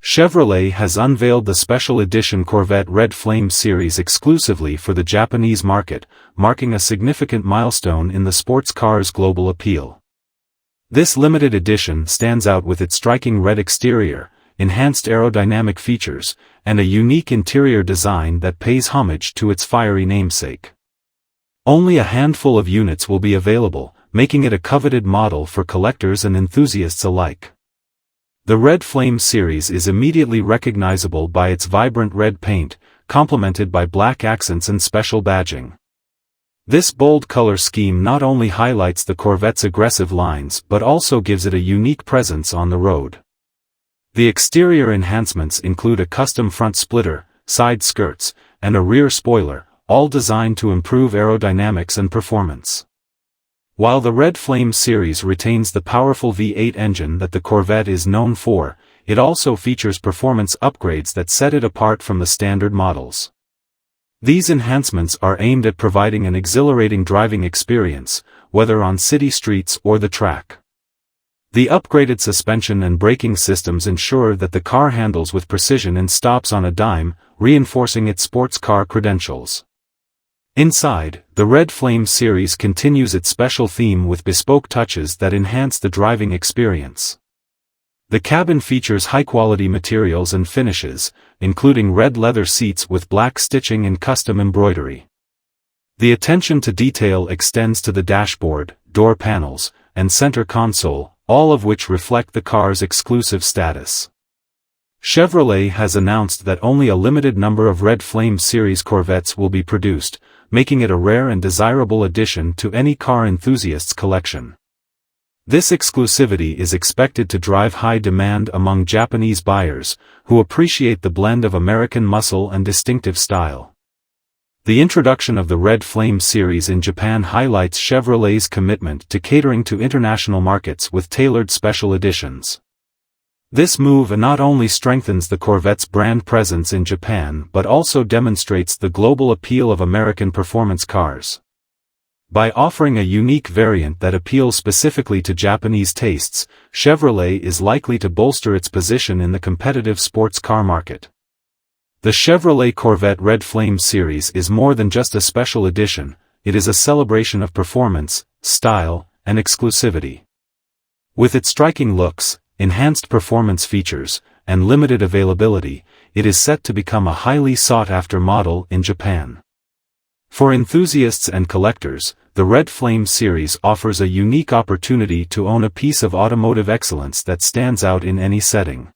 Chevrolet has unveiled the special edition Corvette Red Flame Series exclusively for the Japanese market, marking a significant milestone in the sports car's global appeal. This limited edition stands out with its striking red exterior, enhanced aerodynamic features, and a unique interior design that pays homage to its fiery namesake. Only a handful of units will be available, making it a coveted model for collectors and enthusiasts alike. The Red Flame Series is immediately recognizable by its vibrant red paint, complemented by black accents and special badging. This bold color scheme not only highlights the Corvette's aggressive lines but also gives it a unique presence on the road. The exterior enhancements include a custom front splitter, side skirts, and a rear spoiler, all designed to improve aerodynamics and performance. While the Red Flame Series retains the powerful V8 engine that the Corvette is known for, it also features performance upgrades that set it apart from the standard models. These enhancements are aimed at providing an exhilarating driving experience, whether on city streets or the track. The upgraded suspension and braking systems ensure that the car handles with precision and stops on a dime, reinforcing its sports car credentials. Inside, the Red Flame Series continues its special theme with bespoke touches that enhance the driving experience. The cabin features high-quality materials and finishes, including red leather seats with black stitching and custom embroidery. The attention to detail extends to the dashboard, door panels, and center console, all of which reflect the car's exclusive status. Chevrolet has announced that only a limited number of Red Flame Series Corvettes will be produced, making it a rare and desirable addition to any car enthusiast's collection. This exclusivity is expected to drive high demand among Japanese buyers, who appreciate the blend of American muscle and distinctive style. The introduction of the Red Flame Series in Japan highlights Chevrolet's commitment to catering to international markets with tailored special editions. This move not only strengthens the Corvette's brand presence in Japan but also demonstrates the global appeal of American performance cars. By offering a unique variant that appeals specifically to Japanese tastes, Chevrolet is likely to bolster its position in the competitive sports car market. The Chevrolet Corvette Red Flame Series is more than just a special edition, it is a celebration of performance, style, and exclusivity. With its striking looks, enhanced performance features, and limited availability, it is set to become a highly sought-after model in Japan. For enthusiasts and collectors, the Red Flame Series offers a unique opportunity to own a piece of automotive excellence that stands out in any setting.